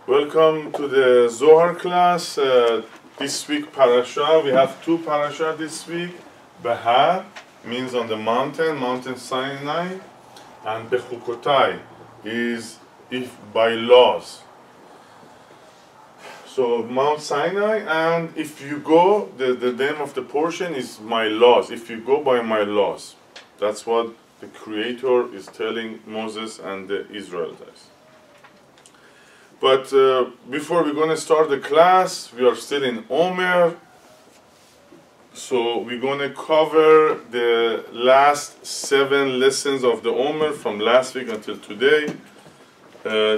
Welcome to the Zohar class. This week parasha, we have two parasha this week. Behar means on the mountain, Mountain Sinai, and Behukotai is if by laws. So Mount Sinai, and if you go, the name of the portion is my laws. If you go by my laws, that's what the Creator is telling Moses and the Israelites. But before we're going to start the class, we are still in Omer. So we're going to cover the last 7 lessons of the Omer from last week until today.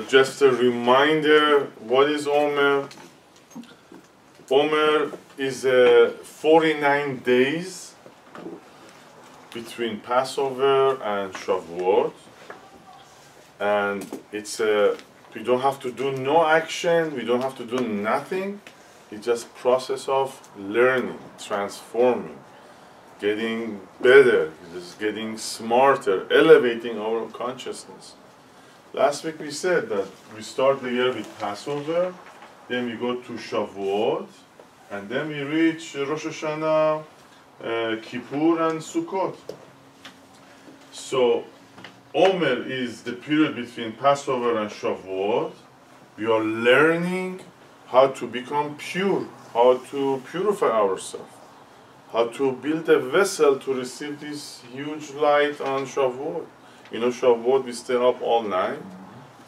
Just a reminder, what is Omer? Omer is 49 days between Passover and Shavuot. And it's we don't have to do no action, we don't have to do nothing. It's just process of learning, transforming, getting better, just getting smarter, elevating our consciousness. Last week we said that we start the year with Passover, then we go to Shavuot, and then we reach Rosh Hashanah, Kippur, and Sukkot. So Omer is the period between Passover and Shavuot. We are learning how to become pure, how to purify ourselves, how to build a vessel to receive this huge light on Shavuot. You know, Shavuot, we stay up all night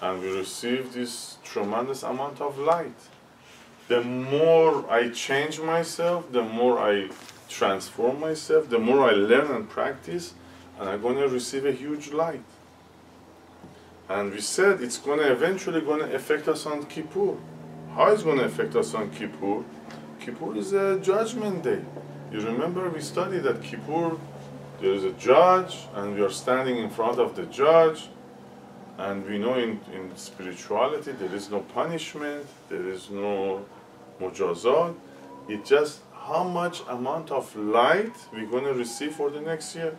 and we receive this tremendous amount of light. The more I change myself, the more I transform myself, the more I learn and practice, and I'm going to receive a huge light. And we said it's going to eventually affect us on Kippur. How is it going to affect us on Kippur? Kippur is a judgment day. You remember we studied that Kippur, there is a judge, and we are standing in front of the judge. And we know in spirituality there is no punishment, there is no mujazat. It's just how much amount of light we're going to receive for the next year.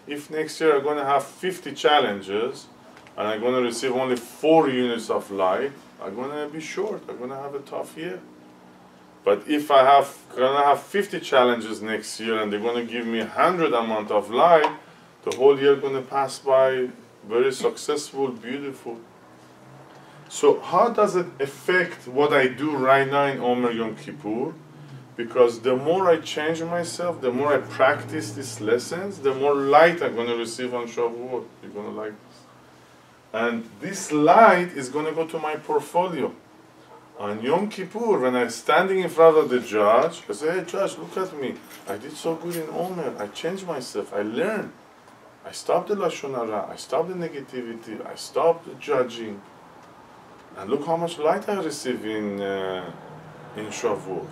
If next year I'm going to have 50 challenges, and I'm going to receive only 4 units of light, I'm going to be short. I'm going to have a tough year. But if I'm going to have 50 challenges next year and they're going to give me 100 amount of light, the whole year going to pass by very successful, beautiful. So how does it affect what I do right now in Omer Yom Kippur? Because the more I change myself, the more I practice these lessons, the more light I'm going to receive on Shavuot. You're going to like this. And this light is going to go to my portfolio. On Yom Kippur, when I'm standing in front of the judge, I say, hey judge, look at me. I did so good in Omer. I changed myself. I learned. I stopped the Lashon Hara. I stopped the negativity. I stopped the judging. And look how much light I receive in Shavuot.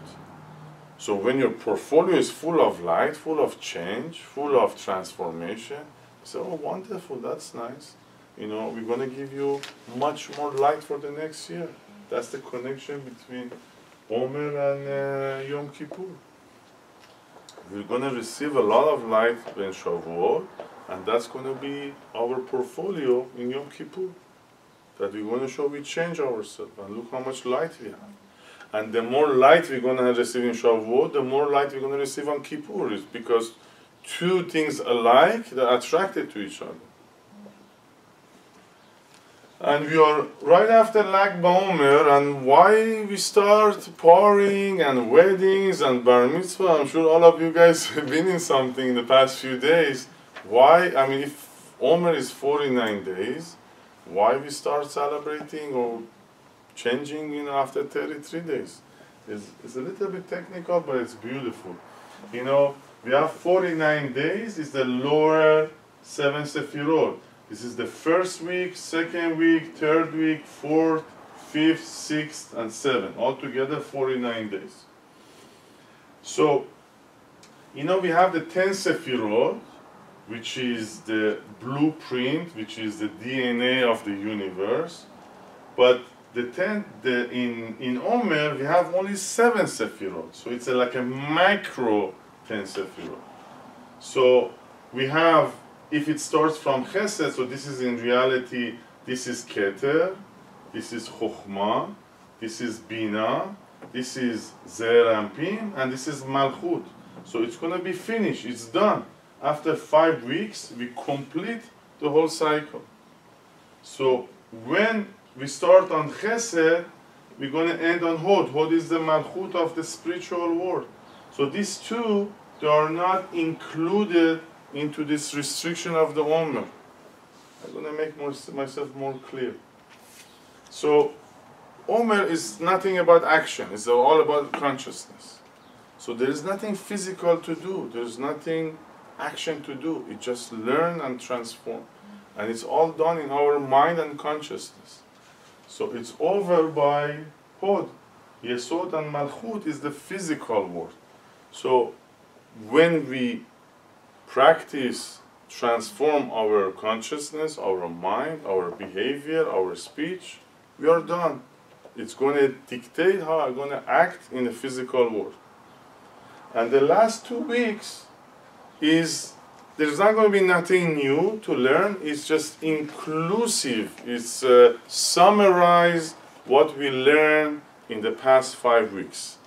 So when your portfolio is full of light, full of change, full of transformation, you say, oh, wonderful, that's nice. You know, we're going to give you much more light for the next year. That's the connection between Omer and Yom Kippur. We're going to receive a lot of light in Shavuot, and that's going to be our portfolio in Yom Kippur. That we're going to show we change ourselves, and look how much light we have. And the more light we're going to receive in Shavuot, the more light we're going to receive on Kippur. It's because two things alike, they're attracted to each other. And we are right after Lag BaOmer, and why we start partying and weddings and bar mitzvah. I'm sure all of you guys have been in something in the past few days. Why? I mean, if Omer is 49 days, why we start celebrating or changing, you know, after 33 days? It's a little bit technical, but it's beautiful. You know, we have 49 days. It's the lower 7 Sefirot. This is the first week, second week, third week, fourth, fifth, sixth, and seventh. Altogether 49 days. So, you know, we have the 10 Sefirot, which is the blueprint, which is the DNA of the universe. But in Omer, we have only 7 Sefirot. So it's like a macro 10 Sefirot. So we have, if it starts from Chesed, so this is in reality, this is Keter, this is Chokhmah, this is Bina, this is Zer and Pin, and this is Malchut. So it's going to be finished, it's done. After 5 weeks, we complete the whole cycle. So when we start on Chesed, we're going to end on Hod. Hod is the Malchut of the spiritual world. So these two, they are not included into this restriction of the Omer. I'm going to make myself more clear. So Omer is nothing about action. It's all about consciousness. So there is nothing physical to do. There's nothing action to do. It just learn and transform. And it's all done in our mind and consciousness. So it's over by Hod. Yesod and Malchut is the physical world. So when we practice, transform our consciousness, our mind, our behavior, our speech, we are done. It's going to dictate how I'm going to act in the physical world. And the last 2 weeks there's not going to be nothing new to learn. It's just inclusive. It's summarize what we learned in the past 5 weeks.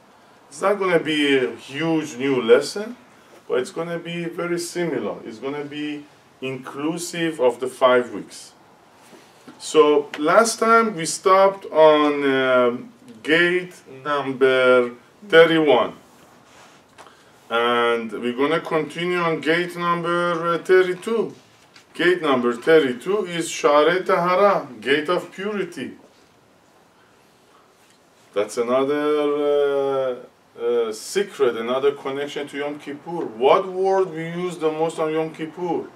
It's not going to be a huge new lesson, but it's going to be very similar. It's going to be inclusive of the 5 weeks. So last time we stopped on gate number 31. And we're going to continue on gate number 32. Gate number 32 is Share Tahara, gate of purity. That's another secret, another connection to Yom Kippur. What word we use the most on Yom Kippur?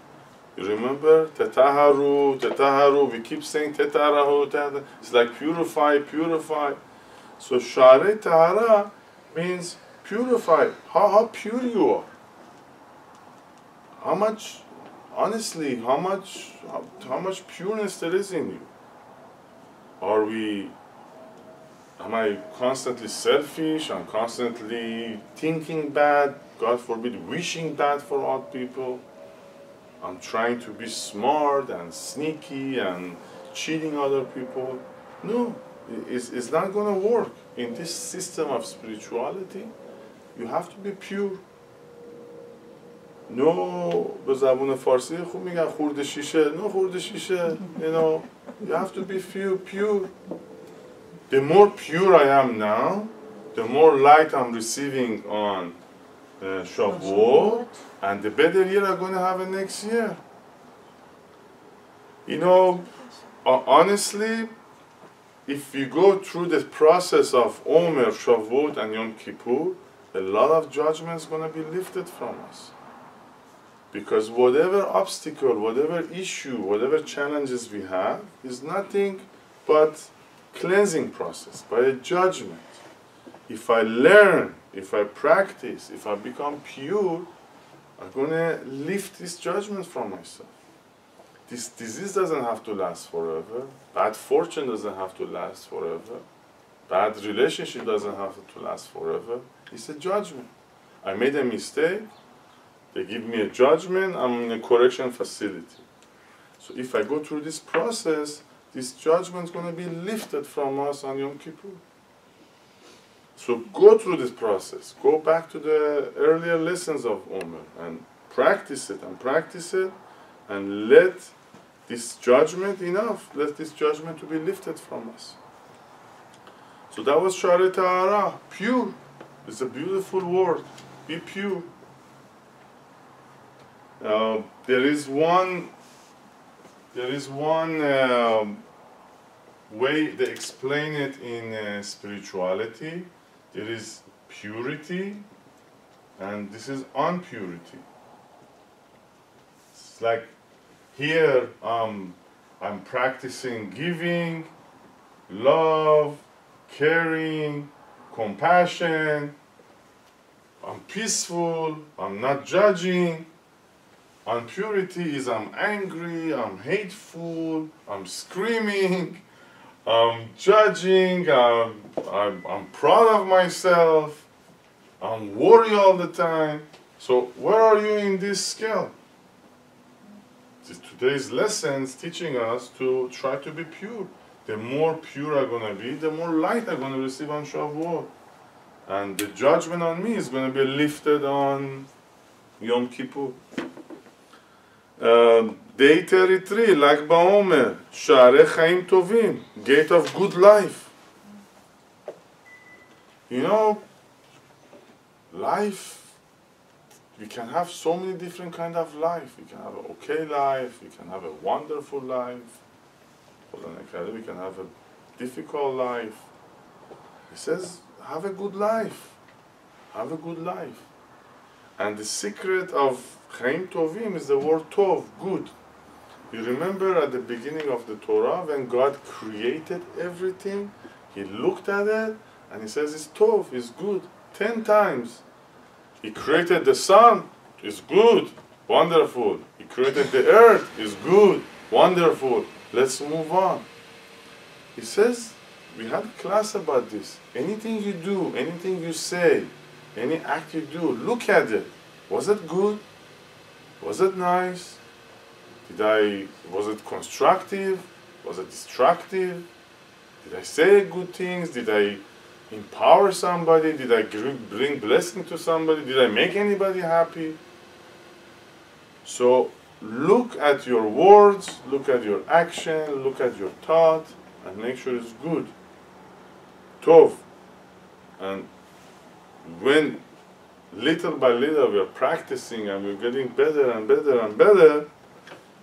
You remember? Tetaharu, Tetaharu. We keep saying Tetarahu, Tetarahu. It's like purify, purify. So Share Tahara means purify. How pure you are. How much, honestly, how much pureness there is in you. Am I constantly selfish? I'm constantly thinking bad, God forbid, wishing bad for all people. I'm trying to be smart and sneaky and cheating other people. No, it's not going to work. In this system of spirituality, you have to be pure. No, به زبون فارسی خوب میگن خورده شیشه. No خورده شیشه. You have to be pure. The more pure I am now, the more light I'm receiving on Shavuot, and the better year I'm going to have next year. Honestly, if we go through the process of Omer, Shavuot, and Yom Kippur, a lot of judgment is going to be lifted from us. Because whatever obstacle, whatever issue, whatever challenges we have is nothing but cleansing process, by a judgment. If I learn, if I practice, if I become pure, I'm going to lift this judgment from myself. This disease doesn't have to last forever. Bad fortune doesn't have to last forever. Bad relationship doesn't have to last forever. It's a judgment. I made a mistake. They give me a judgment. I'm in a correction facility. So if I go through this process, this judgment is going to be lifted from us on Yom Kippur. So go through this process. Go back to the earlier lessons of Omer and practice it, and let this judgment let this judgment to be lifted from us. So that was Share Tahara, pure. It's a beautiful word. Be pure. There is one way they explain it in spirituality. There is purity, and this is impurity. It's like here I'm practicing giving, love, caring, compassion. I'm peaceful. I'm not judging. Impurity is I'm angry, I'm hateful, I'm screaming, I'm judging, I'm proud of myself, I'm worried all the time. So where are you in this scale? Today's lesson is teaching us to try to be pure. the more pure I'm going to be, the more light I'm going to receive on Shavuot. And the judgment on me is going to be lifted on Yom Kippur. Day 33, Lag BaOmer, Sha'arei Chaim Tovim, gate of good life. You know, life, we can have so many different kind of life. We can have an okay life, we can have a wonderful life, we can have a difficult life. He says, have a good life. Have a good life. And the secret of Chaim Tovim is the word Tov, good. You remember at the beginning of the Torah, when God created everything, He looked at it, and He says it's Tov, it's good, 10 times. He created the sun, it's good, wonderful. He created the earth, it's good, wonderful. Let's move on. He says, we had a class about this. Anything you do, anything you say, any act you do, look at it. Was it good? Was it nice? Was it constructive? Was it destructive? Did I say good things? Did I empower somebody? Did I bring blessing to somebody? Did I make anybody happy? So look at your words, look at your action, look at your thought, and make sure it's good. Tov. And when little by little we're practicing and we're getting better and better and better,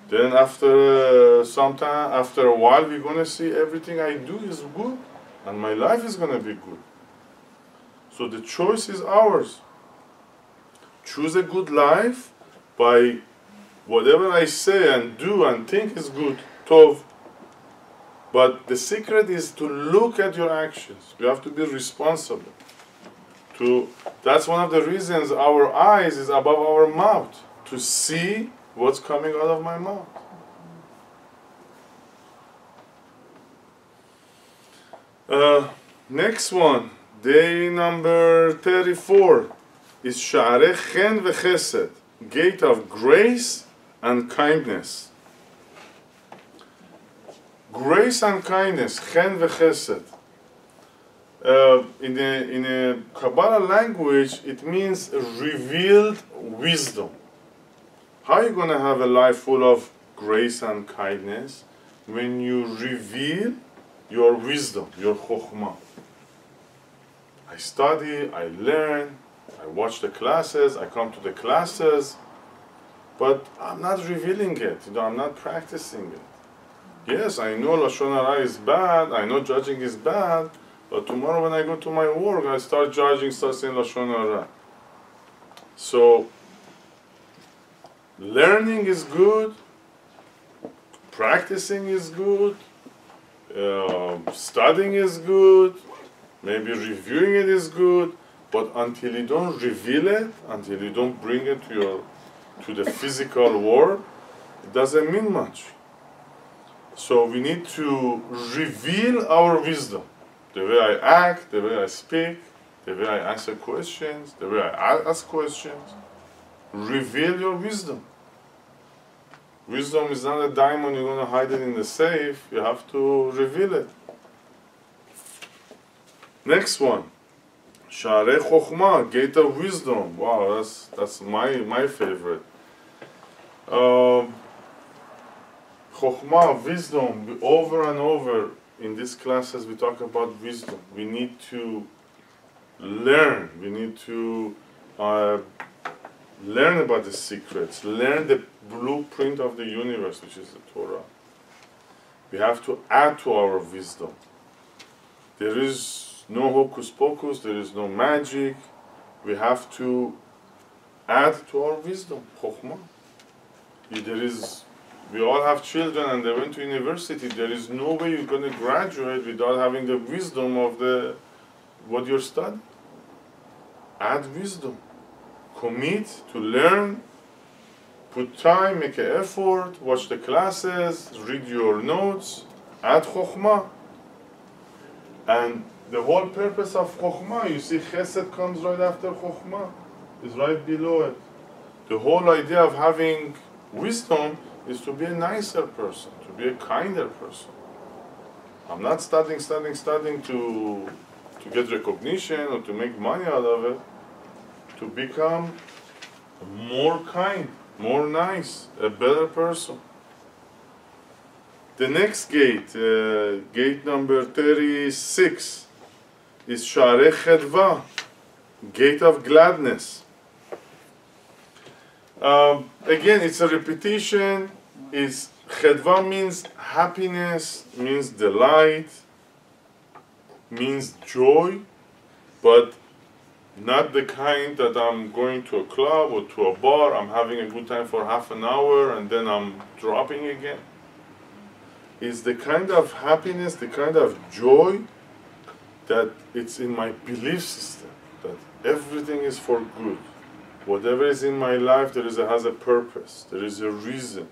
then after some time, after a while, we're going to see everything I do is good and my life is going to be good. So the choice is ours. Choose a good life by whatever I say and do and think is good, Tov. But the secret is to look at your actions. You have to be responsible. That's one of the reasons our eyes is above our mouth, to see what's coming out of my mouth. Next one, day number 34, is Sha'arei Chen v'Chesed, gate of grace and kindness. Grace and kindness, Chen v'Chesed. In a Kabbalah language, it means revealed wisdom. How are you going to have a life full of grace and kindness? When you reveal your wisdom, your chokhmah. I study, I learn, I watch the classes, I come to the classes, but I'm not revealing it, I'm not practicing it. Yes, I know Lashon Hara is bad, I know judging is bad, but tomorrow when I go to my work, I start judging, start saying Lashon Hara. So, learning is good, practicing is good, studying is good, maybe reviewing it is good, but until you don't reveal it, until you don't bring it to the physical world, it doesn't mean much. So we need to reveal our wisdom. The way I act, the way I speak, the way I answer questions, the way I ask questions. Reveal your wisdom. Wisdom is not a diamond you're going to hide it in the safe. You have to reveal it. Next one. Sha'arei Chokhmah, gate of wisdom. Wow, that's my favorite. Chokhmah, wisdom, over and over in these classes we talk about wisdom. We need to learn. We need to learn about the secrets, learn the blueprint of the universe, which is the Torah. We have to add to our wisdom. There is no hocus pocus, there is no magic. We have to add to our wisdom, Chokhmah. We all have children and they went to university. There is no way you're going to graduate without having the wisdom of what you're studying. Add wisdom. Commit to learn. Put time, make an effort, watch the classes, read your notes. Add Chokhmah. And the whole purpose of Chokhmah, you see Chesed comes right after Chokhmah. It's right below it. The whole idea of having wisdom is to be a nicer person, to be a kinder person. I'm not studying to get recognition or to make money out of it. To become more kind, more nice, a better person. The next gate, gate number 36, is Sha'arei Chedva, gate of gladness. Again, it's a repetition. Chedva means happiness, means delight, means joy, but not the kind that I'm going to a club or to a bar, I'm having a good time for half an hour and then I'm dropping again. It's the kind of happiness, the kind of joy that it's in my belief system, that everything is for good. Whatever is in my life, has a purpose, there is a reason.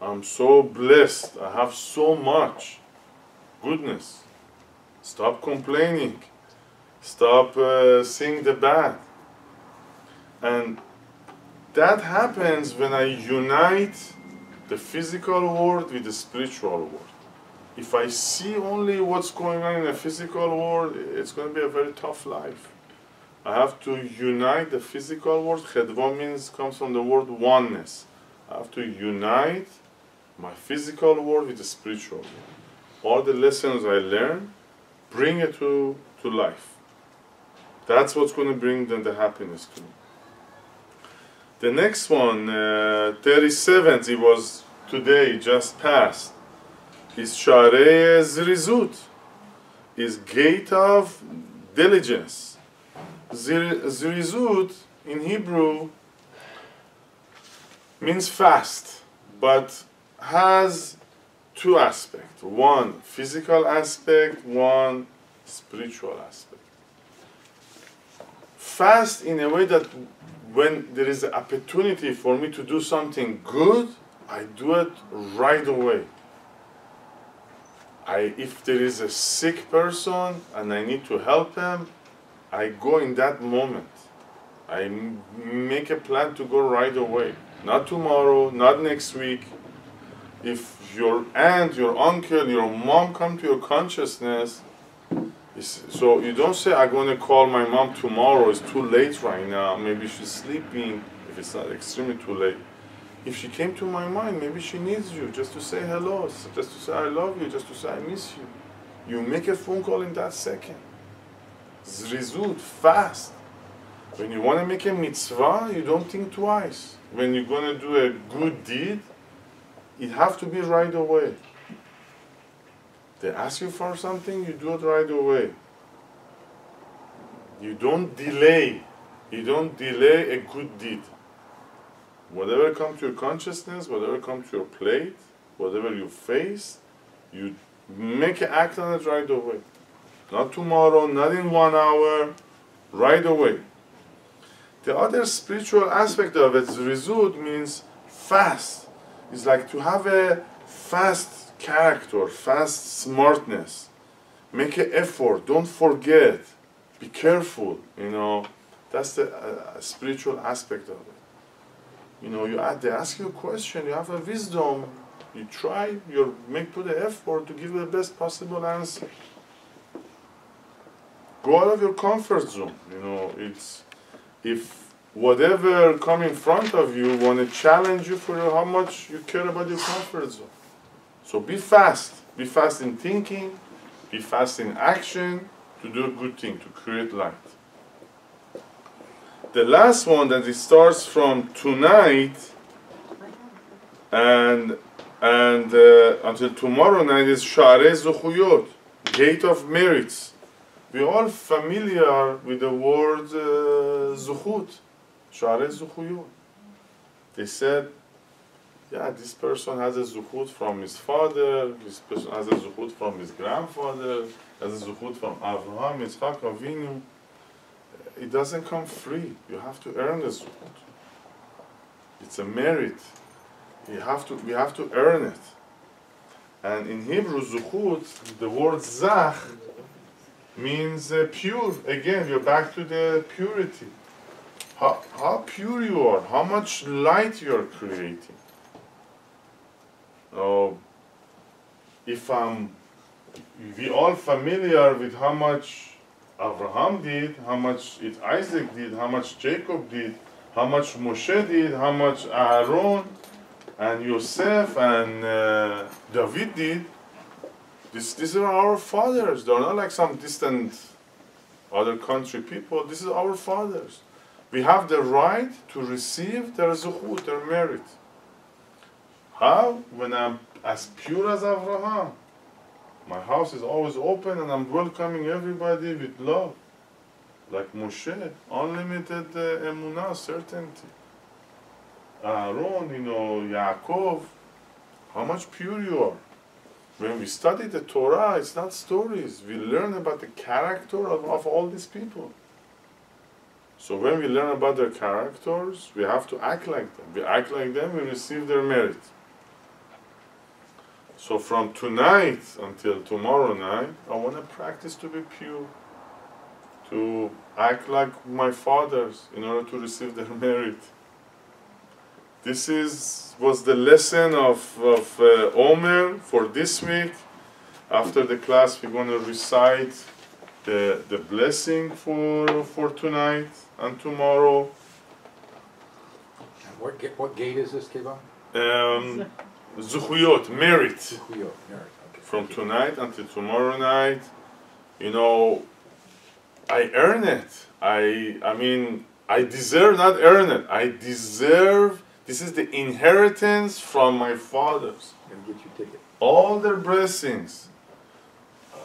I'm so blessed, I have so much goodness. Stop complaining. Stop seeing the bad. And that happens when I unite the physical world with the spiritual world. If I see only what's going on in the physical world, it's going to be a very tough life. I have to unite the physical world. Chedva comes from the word oneness. I have to unite my physical world with the spiritual world. All the lessons I learn, bring it to life. That's what's going to bring them the happiness to me. The next one, 37th, it was today, just passed, is Sha'arei Zrizut, is gate of diligence. Zrizut in Hebrew means fast, but has two aspects. One physical aspect, one spiritual aspect. Fast in a way that when there is an opportunity for me to do something good, I do it right away. If there is a sick person and I need to help him, I go in that moment. I make a plan to go right away. Not tomorrow, not next week. If your aunt, your uncle, your mom come to your consciousness, so you don't say, I'm going to call my mom tomorrow, it's too late right now, maybe she's sleeping, if it's not extremely too late. If she came to my mind, maybe she needs you, just to say hello, just to say I love you, just to say I miss you. You make a phone call in that second. Zrizut, fast. When you want to make a mitzvah, you don't think twice. When you're going to do a good deed, it has to be right away. They ask you for something, you do it right away. You don't delay. You don't delay a good deed. Whatever comes to your consciousness, whatever comes to your plate, whatever you face, you make an act on it right away. Not tomorrow, not in 1 hour, right away. The other spiritual aspect of it, Zrizut, means fast. It's like to have a fast character, fast smartness. Make an effort, don't forget, be careful, that's the spiritual aspect of it. They ask you a question, you have a wisdom, you try, put the effort to give the best possible answer. Go out of your comfort zone, if whatever come in front of you want to challenge you for how much you care about your comfort zone. So be fast in thinking, be fast in action, to do a good thing, to create light. The last one that it starts from tonight and until tomorrow night is Sha'arei Zuchuyot, gate of merits. We're all familiar with the word Zuchut, Sha'arei Zuchuyot. They said, this person has a zuchut from his father, this person has a zuchut from his grandfather, has a zuchut from Avraham, Yitzchak, Avinu. It doesn't come free. You have to earn the zuchut. It's a merit. We have to earn it. And in Hebrew, zuchut, the word zach means pure. Again, you're back to the purity. How pure you are, how much light you are creating. If I'm we all familiar with how much Abraham did, how much Isaac did, how much Jacob did, how much Moshe did, how much Aaron and Yosef and David did. These are our fathers. They're not like some distant other country people. This is our fathers. We have the right to receive their zuhut, their merit. How? When I'm as pure as Abraham. My house is always open and I'm welcoming everybody with love. Like Moshe, unlimited emunah, certainty. Aaron, Yaakov, how much pure you are. When we study the Torah, it's not stories. We learn about the character of all these people. So when we learn about their characters, we have to act like them. We act like them, we receive their merit. So from tonight until tomorrow night, I want to practice to be pure, to act like my fathers in order to receive their merit. This was the lesson of Omer for this week. After the class, we're going to recite the blessing for tonight and tomorrow. And what gate is this, Keyvan? Zuhuyot, merit. Zuhuyot, merit. Okay. From tonight until tomorrow night, I earn it. I mean, I deserve, not earn it. I deserve. This is the inheritance from my fathers. And get your ticket. All their blessings.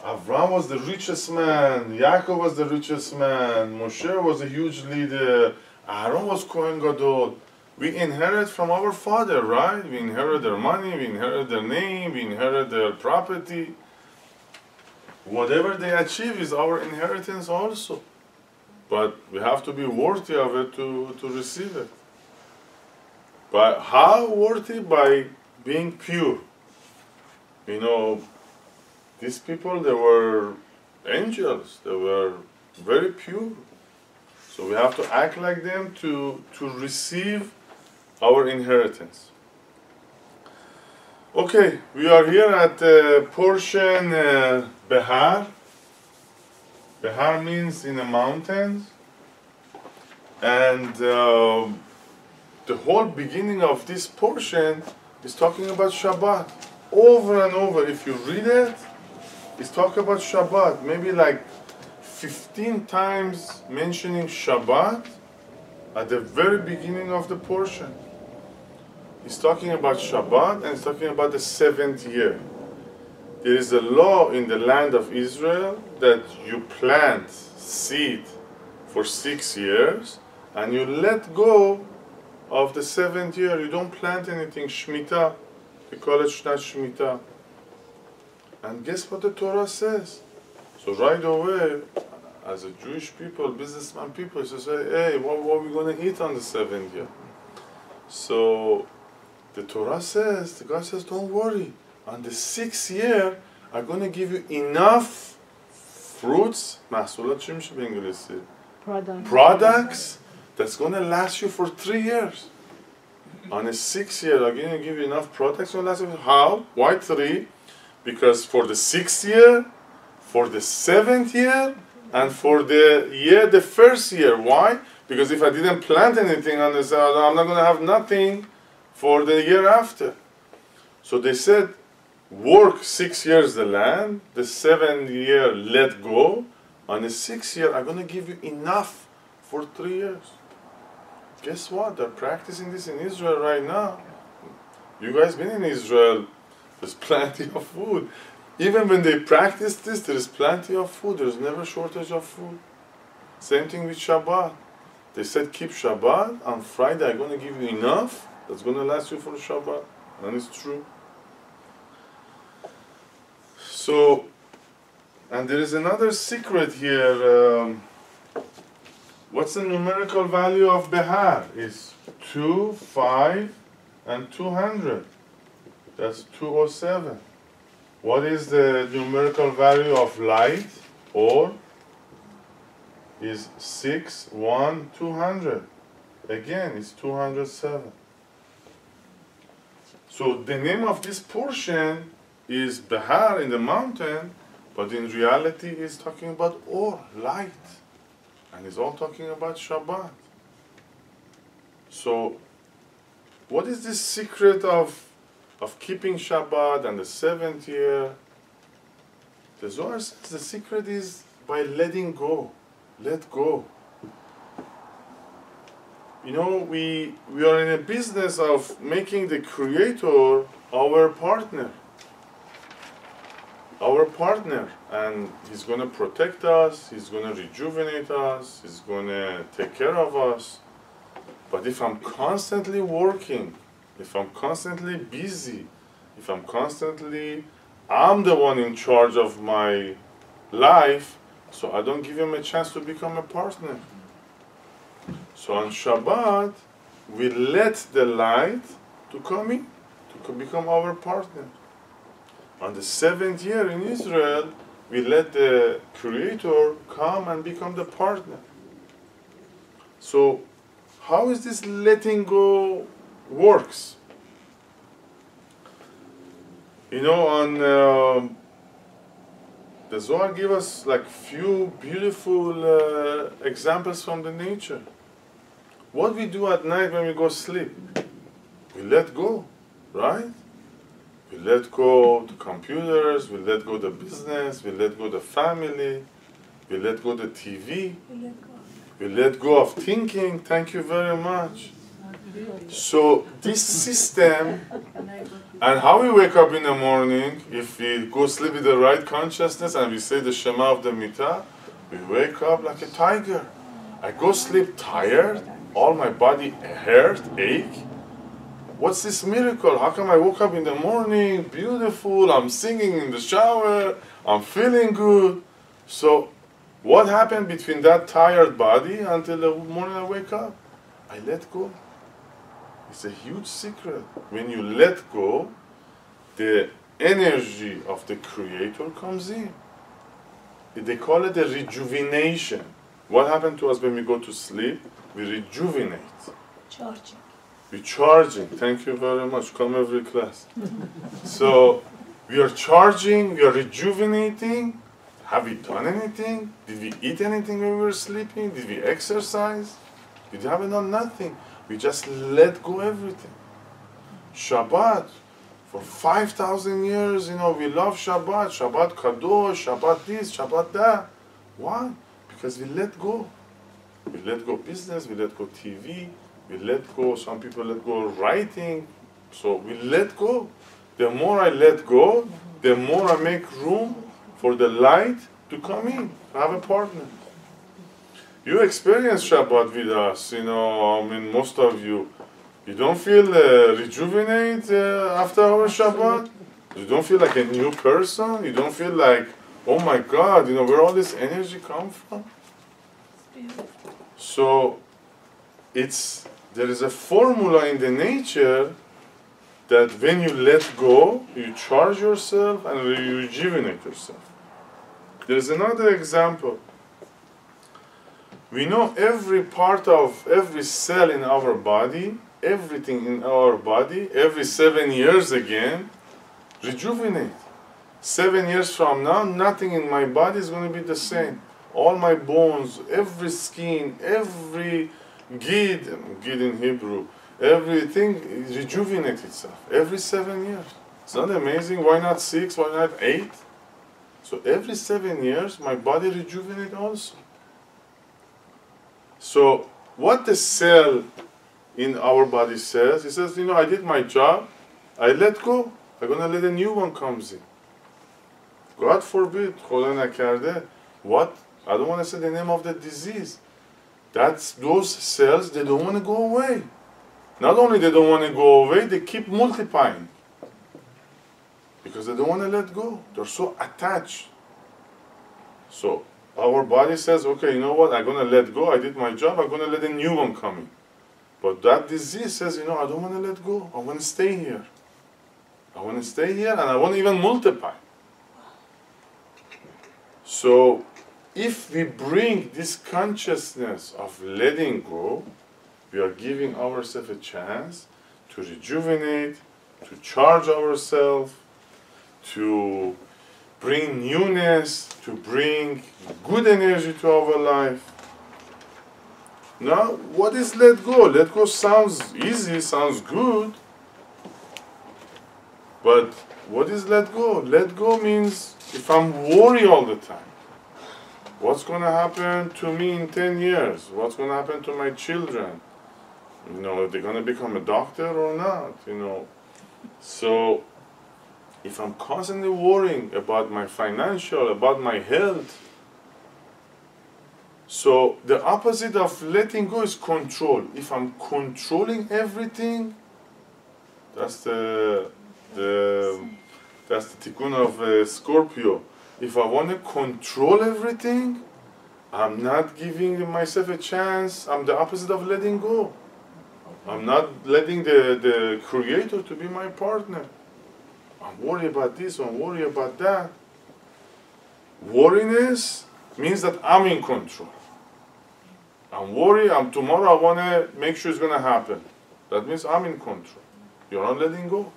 Avram was the richest man. Yaakov was the richest man. Moshe was a huge leader. Aaron was Kohen Gadol. We inherit from our father, right? We inherit their money, we inherit their name, we inherit their property. Whatever they achieve is our inheritance also. But we have to be worthy of it to receive it. But how worthy? By being pure. These people, they were angels. They were very pure. So we have to act like them to receive our inheritance. Okay, we are here at the portion Behar. Behar means in the mountains. And the whole beginning of this portion is talking about Shabbat. Over and over, if you read it, it's talking about Shabbat. Maybe like 15 times mentioning Shabbat at the very beginning of the portion. He's talking about Shabbat and he's talking about the 7th year. There is a law in the land of Israel that you plant seed for 6 years and you let go of the 7th year. You don't plant anything, Shemitah. They call it Shnat Shemitah. And guess what the Torah says? So right away, as a Jewish people, businessman people, you say, hey, what are we going to eat on the 7th year? So the Torah says, the God says, don't worry. On the 6th year, I'm going to give you enough fruits, products that's going to last you for 3 years. On the 6th year, I'm going to give you enough products to last you. How? Why 3? Because for the 6th year, for the 7th year, and for the first year. Why? Because if I didn't plant anything on this, I'm not going to have nothing for the year after. So they said, work 6 years the land, the 7th year let go. On the 6th year, I'm going to give you enough for 3 years. Guess what? They're practicing this in Israel right now. You guys been in Israel, there's plenty of food. Even when they practice this, there is plenty of food. There's never shortage of food. Same thing with Shabbat. They said keep Shabbat. On Friday, I'm going to give you enough that's going to last you for Shabbat. And it's true. So, and there is another secret here. What's the numerical value of Behar? It's 2, 5, and 200. That's 207. What is the numerical value of light? Or is 6, 1, 200. Again, it's 207. So the name of this portion is Behar in the mountain, but in reality he's talking about or, light. And he's all talking about Shabbat. So, what is the secret of keeping Shabbat and the 7th year? The Zohar says the secret is by letting go. Let go. You know, we are in a business of making the Creator our partner. Our partner. And He's going to protect us, He's going to rejuvenate us, He's going to take care of us. But if I'm constantly working, if I'm constantly busy, if I'm the one in charge of my life, so I don't give Him a chance to become a partner. So on Shabbat, we let the light to come in, to become our partner. On the 7th year in Israel, we let the Creator come and become the partner. So, how is this letting go works? You know, on the Zohar give us like few beautiful examples from the nature. What we do at night when we go sleep, we let go, right? We let go the computers, we let go the business, we let go the family, we let go the TV, we let go of thinking. Thank you very much. So this system, and how we wake up in the morning, if we go sleep with the right consciousness and we say the Shema of the Mitzvah, we wake up like a tiger. I go sleep tired, all my body hurt, ache. What's this miracle? How come I woke up in the morning, beautiful, I'm singing in the shower, I'm feeling good. So what happened between that tired body until the morning I wake up? I let go. It's a huge secret. When you let go, the energy of the Creator comes in. They call it a rejuvenation. What happened to us when we go to sleep? We rejuvenate. Charging. We're charging. Thank you very much. Come every class. So we are charging, we are rejuvenating. Have we done anything? Did we eat anything when we were sleeping? Did we exercise? We haven't done nothing. We just let go everything. Shabbat, for 5,000 years, you know, we love Shabbat. Shabbat Kadosh, Shabbat this, Shabbat that. Why? Because we let go. We let go business, we let go TV, we let go, some people let go writing. So we let go. The more I let go, the more I make room for the light to come in, to have a partner. You experience Shabbat with us, you know, I mean, most of you. You don't feel rejuvenate after our Shabbat? You don't feel like a new person? You don't feel like, oh my God, you know, where all this energy come from? So, there is a formula in the nature that when you let go, you charge yourself and you rejuvenate yourself. There is another example. We know every part of every cell in our body, everything in our body, every 7 years again, rejuvenate. 7 years from now, nothing in my body is going to be the same. All my bones, every skin, every gid in Hebrew, everything rejuvenates itself every 7 years. It's not amazing? Why not 6? Why not 8? So every 7 years, my body rejuvenates also. So what the cell in our body says, it says, you know, I did my job, I let go, I'm going to let a new one comes in. God forbid, Khoda nakarde, what? I don't want to say the name of the disease. That's those cells, they don't want to go away. Not only they don't want to go away, they keep multiplying. Because they don't want to let go. They're so attached. So our body says, okay, you know what, I'm going to let go, I did my job, I'm going to let a new one come in. But that disease says, you know, I don't want to let go, I want to stay here. I want to stay here and I want to even multiply. So, if we bring this consciousness of letting go, we are giving ourselves a chance to rejuvenate, to charge ourselves, to bring newness, to bring good energy to our life. Now, what is let go? Let go sounds easy, sounds good. But what is let go? Let go means if I'm worried all the time, what's going to happen to me in 10 years? What's going to happen to my children? You know, are they going to become a doctor or not? You know, so if I'm constantly worrying about my financial, about my health, so the opposite of letting go is control. If I'm controlling everything, that's the tikkun of Scorpio. If I want to control everything, I'm not giving myself a chance. I'm the opposite of letting go. I'm not letting the Creator to be my partner. I'm worried about this, I'm worried about that. Worriness means that I'm in control. I'm worried, tomorrow I want to make sure it's going to happen. That means I'm in control. You're not letting go.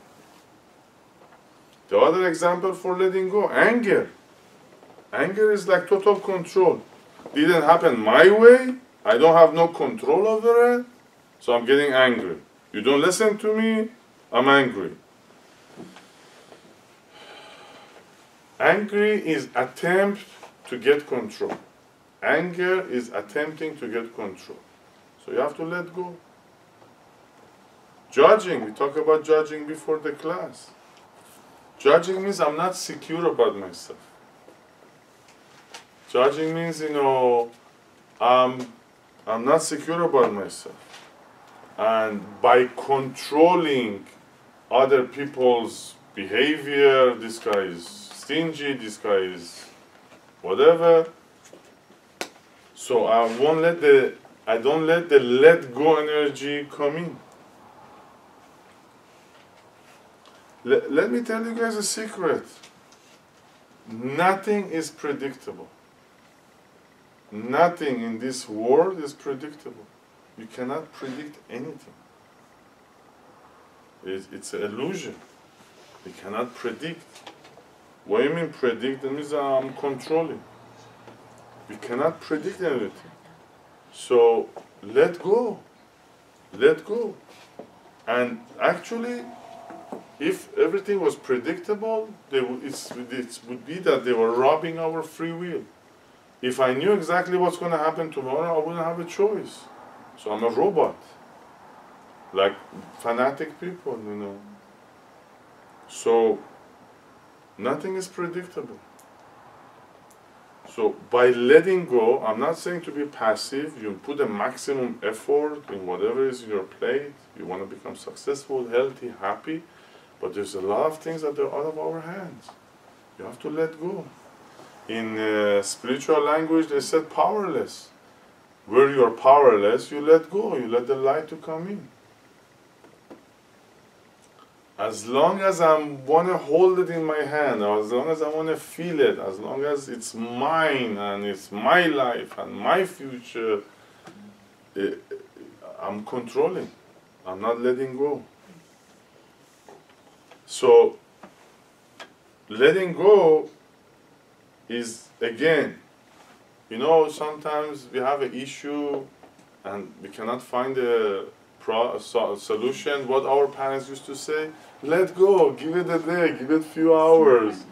The other example for letting go, anger. Anger is like total control. Didn't happen my way, I don't have no control over it, so I'm getting angry. You don't listen to me, I'm angry. Angry is attempt to get control. Anger is attempting to get control. So you have to let go. Judging, we talked about judging before the class. Judging means I'm not secure about myself. Judging means, you know, I'm not secure about myself. And by controlling other people's behavior, this guy is stingy, this guy is whatever. So I don't let the let go energy come in. Let me tell you guys a secret. Nothing is predictable. Nothing in this world is predictable. You cannot predict anything. It's an illusion. You cannot predict. What do you mean predict? That means I'm controlling. You cannot predict anything. So let go. Let go. And actually, if everything was predictable, it would be that they were robbing our free will. If I knew exactly what's going to happen tomorrow, I wouldn't have a choice. So I'm a robot. Like fanatic people, you know. So nothing is predictable. So by letting go, I'm not saying to be passive. You put a maximum effort in whatever is in your plate. You want to become successful, healthy, happy. But there's a lot of things that are out of our hands. You have to let go. In spiritual language, they said powerless. Where you are powerless, you let go. You let the light to come in. As long as I want to hold it in my hand, or as long as I want to feel it, as long as it's mine and it's my life and my future, I'm controlling. I'm not letting go. So, letting go is, again, you know, sometimes we have an issue and we cannot find a solution. What our parents used to say, let go, give it a day, give it a few hours,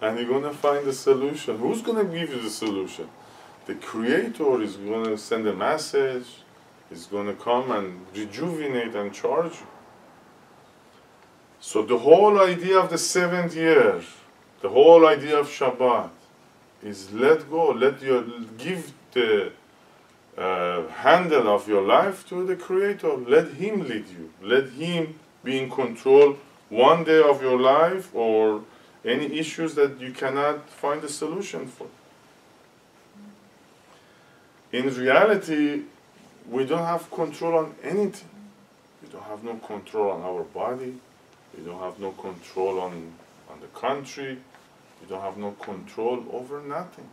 and you're going to find the solution. Who's going to give you the solution? The Creator is going to send a message, is going to come and rejuvenate and charge you. So the whole idea of the 7th year, the whole idea of Shabbat, is let go, give the handle of your life to the Creator. Let Him lead you. Let Him be in control one day of your life or any issues that you cannot find a solution for. In reality, we don't have control on anything. We don't have no control on our body. We don't have no control on the country. You don't have no control over nothing.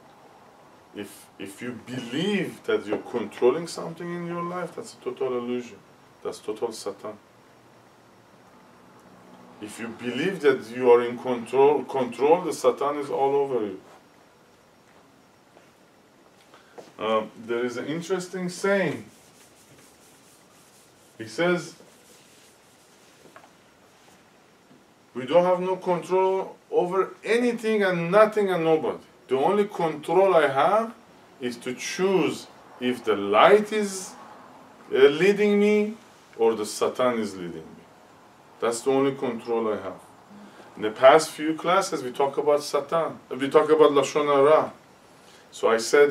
If you believe that you're controlling something in your life, that's a total illusion. That's total Satan. If you believe that you are in control, the Satan is all over you. There is an interesting saying. He says, we don't have no control over anything and nothing and nobody. The only control I have is to choose if the light is leading me or the Satan is leading me. That's the only control I have. In the past few classes, we talk about Satan. We talk about Lashon Hara. So I said,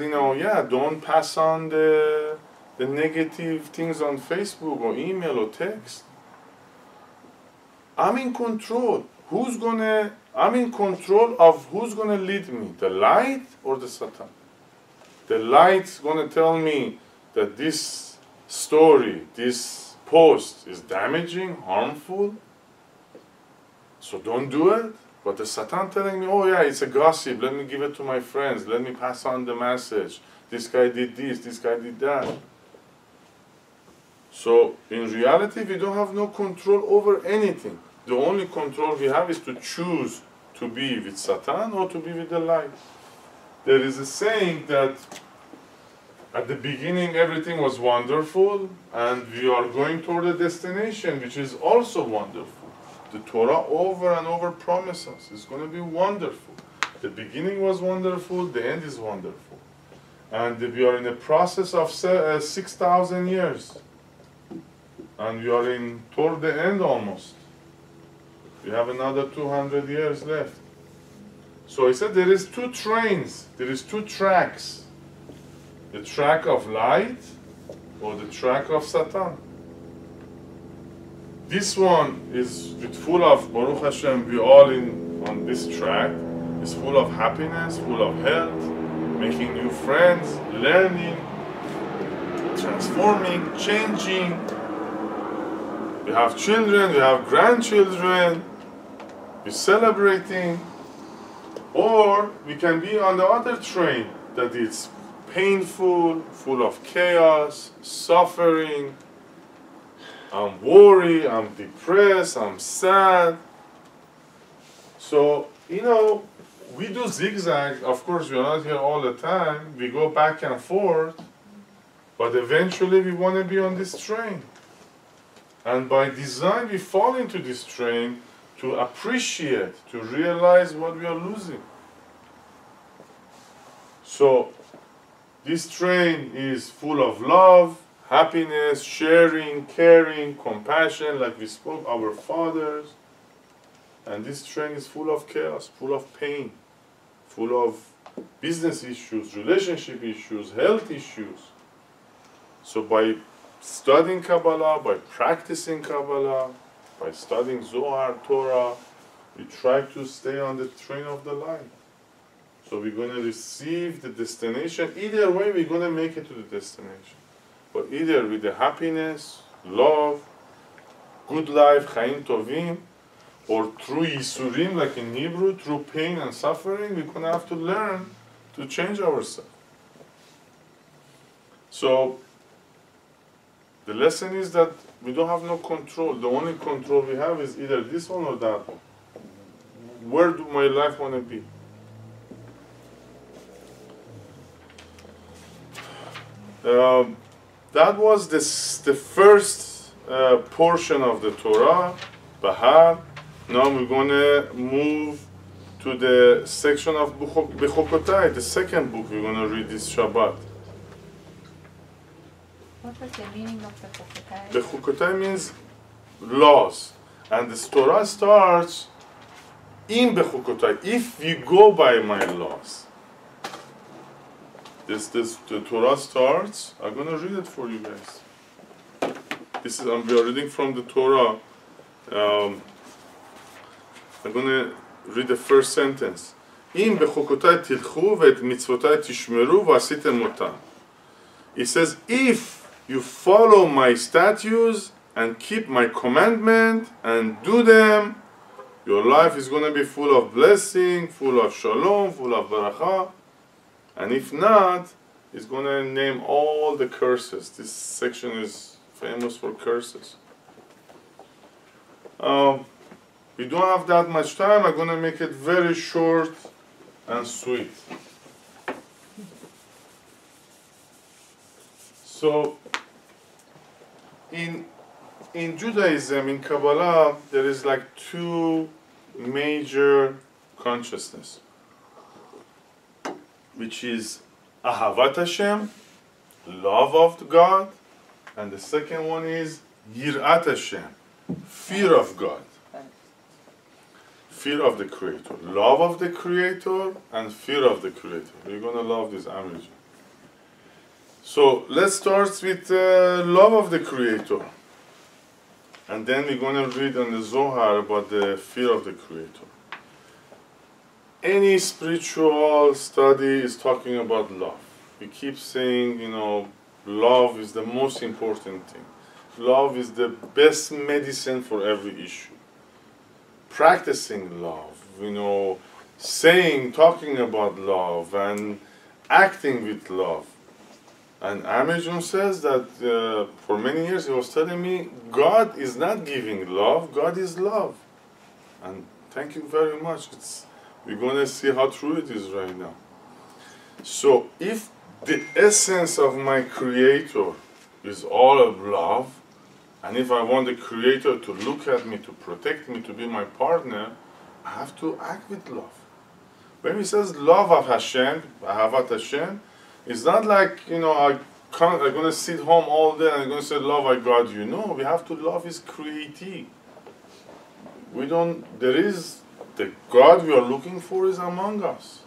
don't pass on the negative things on Facebook or email or text. I'm in control. I'm in control of who's gonna lead me, the light or the Satan. The light's gonna tell me that this story, this post is damaging, harmful, so don't do it. But the Satan telling me, it's a gossip, let me give it to my friends, let me pass on the message. This guy did this, this guy did that. So in reality, we don't have no control over anything. The only control we have is to choose to be with Satan or to be with the light. There is a saying that at the beginning everything was wonderful and we are going toward a destination which is also wonderful. The Torah over and over promises it's going to be wonderful. The beginning was wonderful, the end is wonderful. And we are in the process of 6,000 years. And we are toward the end almost. We have another 200 years left. So he said there is two trains, there is two tracks. The track of light or the track of Satan. This one is full of, Baruch Hashem, we all on this track. It's full of happiness, full of health, making new friends, learning, transforming, changing. We have children, we have grandchildren, we're celebrating. Or we can be on the other train that it's painful, full of chaos, suffering. I'm worried, I'm depressed, I'm sad. So, we do zigzag. Of course, we're not here all the time. We go back and forth. But eventually, we want to be on this train. And by design, we fall into this train to appreciate, to realize what we are losing. So, this train is full of love, happiness, sharing, caring, compassion, like we spoke, our fathers. And this train is full of chaos, full of pain, full of business issues, relationship issues, health issues. So by studying Kabbalah, by practicing Kabbalah, by studying Zohar, Torah, we try to stay on the train of the light. So we're going to receive the destination. Either way, we're going to make it to the destination. But either with the happiness, love, good life, Chaim Tovim, or through Yisurim, like in Hebrew, through pain and suffering, we're going to have to learn to change ourselves. So the lesson is that we don't have no control. The only control we have is either this one or that one. Where do my life want to be? That was the first portion of the Torah, Behar. Now we're going to move to the section of Behukotai, the second book we're going to read this Shabbat. What was the meaning of Behukotai? Behukotai means laws. And the Torah starts in Behukotai, if you go by my laws. The Torah starts, I'm going to read it for you guys. We are reading from the Torah. I'm going to read the first sentence. Im bechukotai tilchu ve'et mitzvotai tishmeru v'asitem otam. It says, if you follow my statutes and keep my commandment and do them, your life is going to be full of blessing, full of shalom, full of baracha. And if not, it's going to name all the curses. This section is famous for curses. We don't have that much time. I'm going to make it very short and sweet. So, in Judaism, in Kabbalah, there is like two major consciousness, which is Ahavat Hashem, love of God, and the second one is Yirat Hashem, fear of God, fear of the Creator, love of the Creator and fear of the Creator. We're going to love this Amrit. So let's start with love of the Creator. And then we're going to read on the Zohar about the fear of the Creator. Any spiritual study is talking about love. We keep saying, you know, love is the most important thing. Love is the best medicine for every issue. Practicing love, you know, talking about love and acting with love. And Amijun says that for many years he was telling me, God is not giving love, God is love. And thank you very much. We're going to see how true it is right now. So if the essence of my Creator is all of love, and if I want the Creator to look at me, to protect me, to be my partner, I have to act with love. When he says love of Hashem, Ahavat Hashem, it's not like, you know, I'm going to sit home all day and I'm going to say, love, I got you. No, we have to love His creative. The God we are looking for is among us.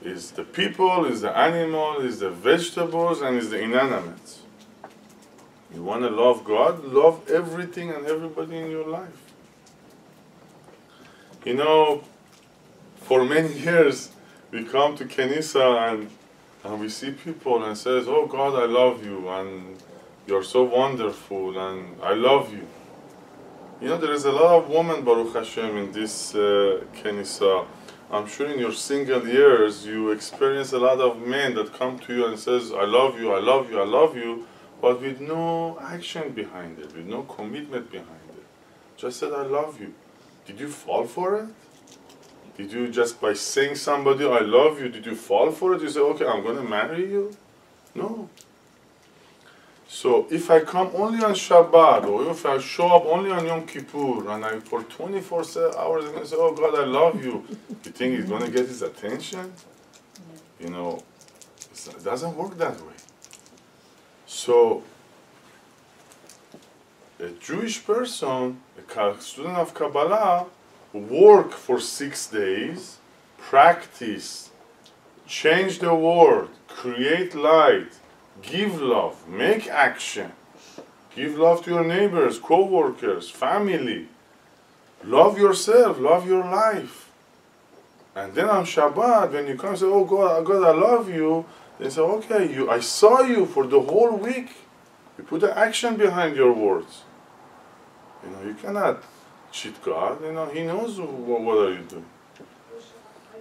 Is the people, is the animal, is the vegetables, and is the inanimate. You want to love God? Love everything and everybody in your life. You know, for many years, we come to Kenisa and we see people and says, oh God, I love you, and you're so wonderful, and I love you. You know, there is a lot of women, Baruch Hashem, in this Kenisa. I'm sure in your single years, you experience a lot of men that come to you and says, I love you, I love you, I love you, but with no action behind it, with no commitment behind it. Just said, I love you. Did you fall for it? Did you just by saying somebody, I love you, did you fall for it? You say, okay, I'm going to marry you? No. So if I come only on Shabbat, or if I show up only on Yom Kippur, and I for 24 hours I'm going to say, oh God, I love you, you think he's going to get his attention? You know, it doesn't work that way. So a Jewish person, a student of Kabbalah, work for 6 days, practice, change the world, create light, give love, make action, give love to your neighbors, co-workers, family, love yourself, love your life. And then on Shabbat, when you come and say, oh God, I love you, they say, okay, I saw you for the whole week. You put the action behind your words. You know, you cannot cheat God. You know, He knows what are you doing.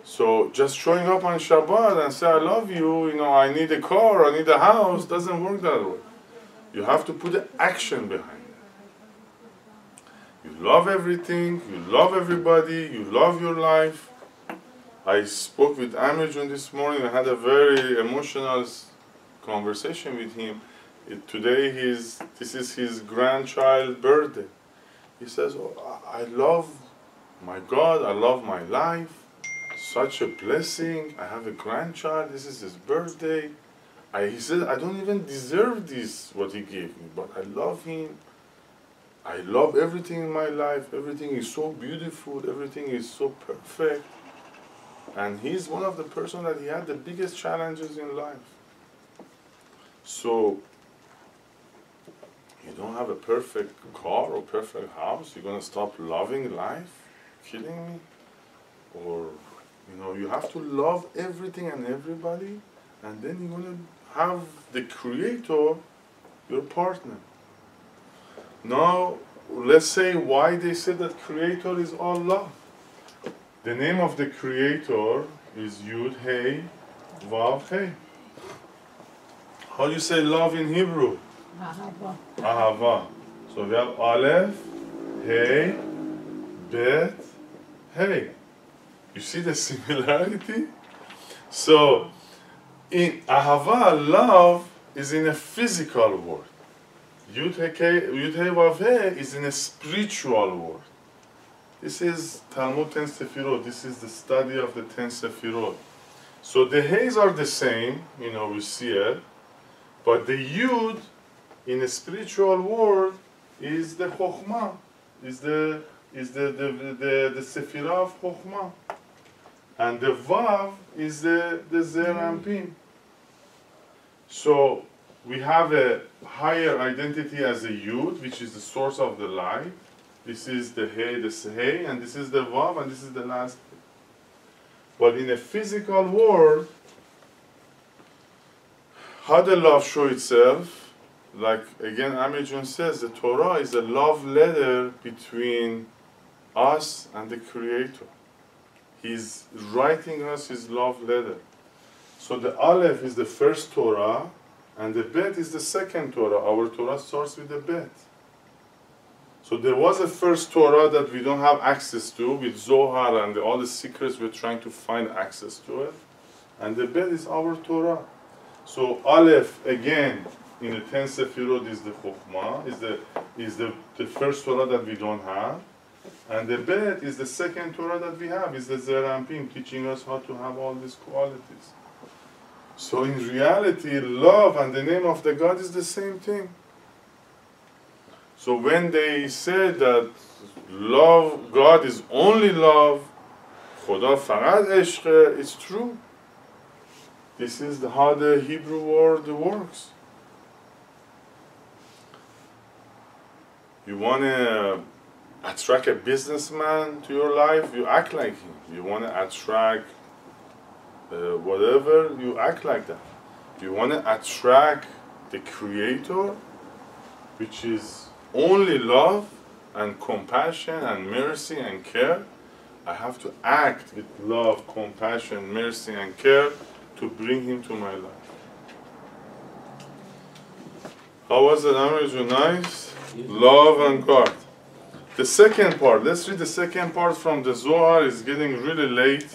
So just showing up on Shabbat and say, I love you, you know, I need a car, I need a house, doesn't work that way. You have to put the action behind it. You love everything, you love everybody, you love your life. I spoke with Amijun this morning. I had a very emotional conversation with him. Today, this is his grandchild's birthday. He says, oh, I love my God, I love my life. Such a blessing. I have a grandchild. This is his birthday. He said, I don't even deserve this, what he gave me, but I love him. I love everything in my life. Everything is so beautiful. Everything is so perfect. And he's one of the person that he had the biggest challenges in life. So, you don't have a perfect car or perfect house. You're going to stop loving life? Kidding me? Or, you know, you have to love everything and everybody, and then you're going to have the Creator, your partner. Now, let's say why they say that Creator is all love. The name of the Creator is Yud, Hey, Vav, Hey. How do you say love in Hebrew? Ahava. Ahava. So we have Aleph, Hey, bet, hey. You see the similarity? So, in ahava, love is in a physical world. Yud Hei Vav Hei is in a spiritual world. This is Talmud 10 Sefirot. This is the study of the 10 Sefirot. So the Heys are the same, we see it, but the Yud in a spiritual world is the Chokhmah, is the Sefirah of Chokhmah. And the Vav is the Zer and Pin. So we have a higher identity as a Yud, which is the source of the light. This is the Hey, and this is the Vav, and this is the last. But in a physical world, how the love show itself? Like again, Amijun says, the Torah is a love letter between us and the Creator. He's writing us his love letter. So the Aleph is the first Torah, and the Bet is the second Torah. Our Torah starts with the Bet. So there was a first Torah that we don't have access to with Zohar and all the secrets we're trying to find access to it. And the Bet is our Torah. So Aleph, again, in the 10 Sefirot is the Chokhmah, is the first Torah that we don't have. And the Bet is the second Torah that we have, is the Zer and Pin, teaching us how to have all these qualities. So in reality, love and the name of the God is the same thing. So when they say that love, God is only love, Khoda faqat ishq, it's true. This is how the Hebrew word works. You want to attract a businessman to your life, you act like him. You want to attract whatever, you act like that. You want to attract the Creator, which is only love and compassion and mercy and care. I have to act with love, compassion, mercy and care to bring him to my life. How was it, Amir? Nice? Love and God. The second part, let's read the second part from the Zohar. It's getting really late.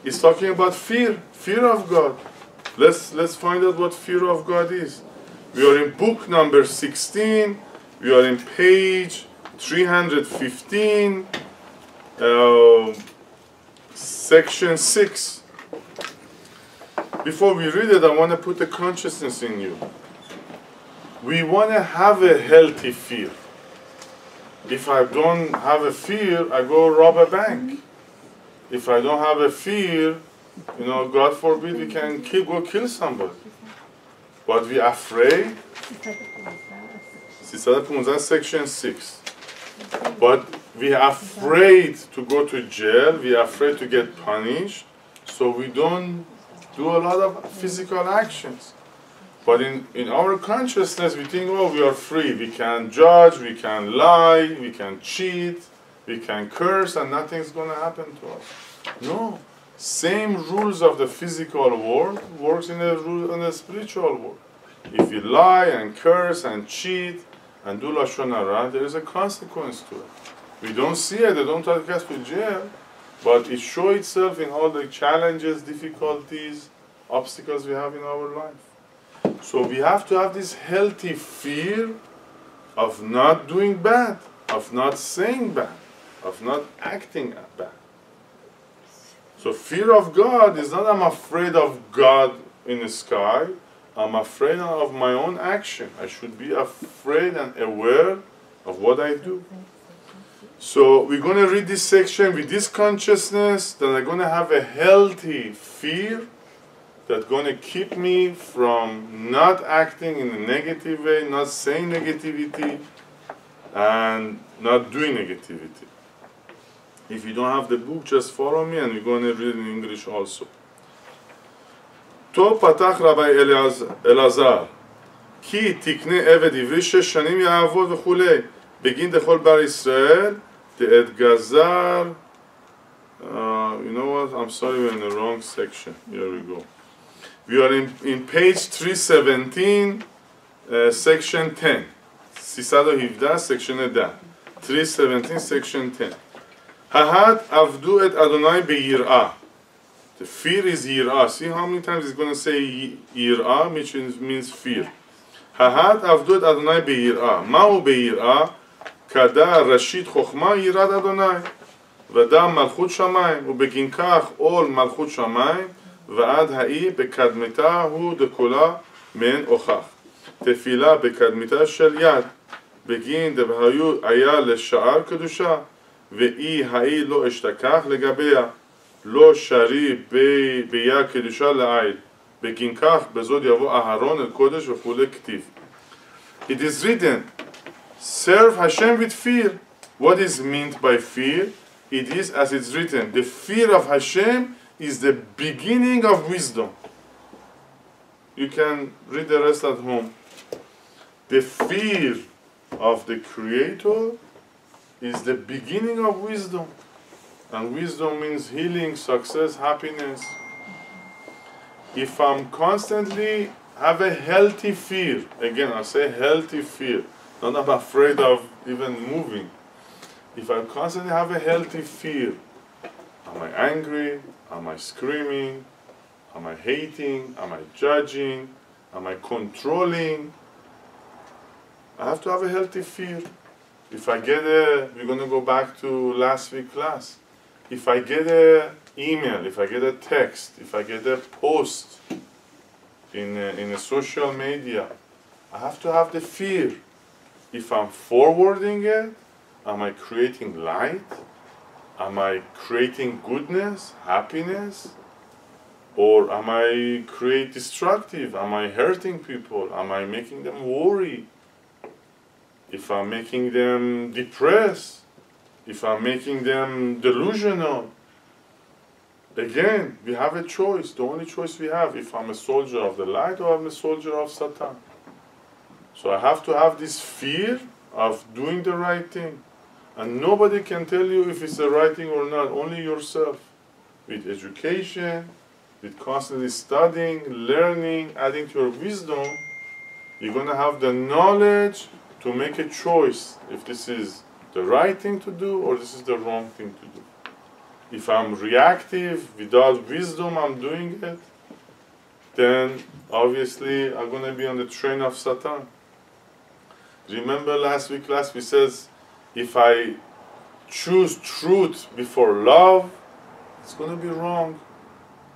It's talking about fear of God. Let's find out what fear of God is. We are in book number 16. We are in page 315, section 6. Before we read it, I want to put the consciousness in you. We want to have a healthy fear. If I don't have a fear, I go rob a bank. If I don't have a fear, God forbid, we can go kill somebody. But we are afraid. 615, section 6. But we are afraid to go to jail. We are afraid to get punished. So we don't do a lot of physical actions. But in our consciousness, we think, oh, we are free. We can judge, we can lie, we can cheat, we can curse, and nothing's going to happen to us. No. Same rules of the physical world works in the spiritual world. If you lie and curse and cheat and do Lashon Hara, there is a consequence to it. We don't see it, they don't take us to jail, but it shows itself in all the challenges, difficulties, obstacles we have in our life. So we have to have this healthy fear of not doing bad, of not saying bad, of not acting bad. So fear of God is not I'm afraid of God in the sky, I'm afraid of my own action. I should be afraid and aware of what I do. So we're going to read this section with this consciousness that I'm going to have a healthy fear that's going to keep me from not acting in a negative way, not saying negativity, and not doing negativity. If you don't have the book, just follow me, and we're going to read in English also. To patach Rabbi Elazar, ki tikne eved ivri shesh shanim ya'avod v'chulei, begin dechol bar Yisrael, te'et gazar. You know what? I'm sorry, we're in the wrong section. Here we go. We are in page 317, section 10. 317, section 10. 317, section 10. Hahat avdu et Adonai beyir'ah. The fear is yir'ah. See how many times it's going to say yir'ah, which means fear. Hahat avdu et Adonai beyir'ah. Ma'u beyir'ah? Kada rashid chokhmah yirad Adonai. V'da malchut shamayim. U'begin kach ol malchut shamayim. V'ad ha'i bekadmita hu dekula men ochach. Tefila bekadmita shel yad. Begin debhayu aya l'sha'ar kedusha. Ve'i ha'i lo eshtakach legabea. Lo shari beya kedusha la'ayl. Begin kach bezod yavo aharon el kodesh v'chule ktiv. It is written, serve Hashem with fear. What is meant by fear? It is as it's written, the fear of Hashem is the beginning of wisdom. You can read the rest at home. The fear of the Creator is the beginning of wisdom. And wisdom means healing, success, happiness. If I'm constantly have a healthy fear, again I say healthy fear, not I'm afraid of even moving. If I constantly have a healthy fear, am I angry? Am I screaming? Am I hating? Am I judging? Am I controlling? I have to have a healthy fear. If I get we're going to go back to last week's class. If I get an email, if I get a text, if I get a post in a social media, I have to have the fear. If I'm forwarding it, am I creating light? Am I creating goodness, happiness? Or am I create destructive? Am I hurting people? Am I making them worry? If I'm making them depressed, if I'm making them delusional, again, we have a choice. The only choice we have, if I'm a soldier of the light or I'm a soldier of Satan. So I have to have this fear of doing the right thing. And nobody can tell you if it's the right thing or not, only yourself. With education, with constantly studying, learning, adding to your wisdom, you're going to have the knowledge to make a choice if this is the right thing to do or this is the wrong thing to do. If I'm reactive, without wisdom I'm doing it, then obviously I'm going to be on the train of Satan. Remember last week class we says, if I choose truth before love, it's going to be wrong.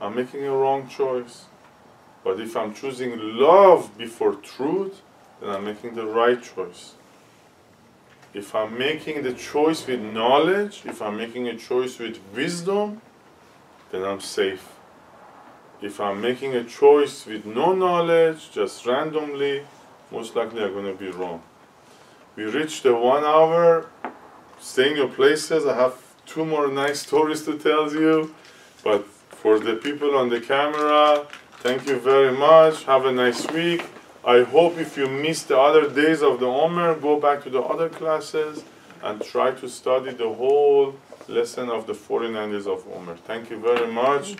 I'm making a wrong choice. But if I'm choosing love before truth, then I'm making the right choice. If I'm making the choice with knowledge, if I'm making a choice with wisdom, then I'm safe. If I'm making a choice with no knowledge, just randomly, most likely I'm going to be wrong. We reached the 1 hour. Stay in your places. I have 2 more nice stories to tell you. But for the people on the camera, thank you very much. Have a nice week. I hope if you missed the other days of the Omer, go back to the other classes and try to study the whole lesson of the 49 days of Omer. Thank you very much.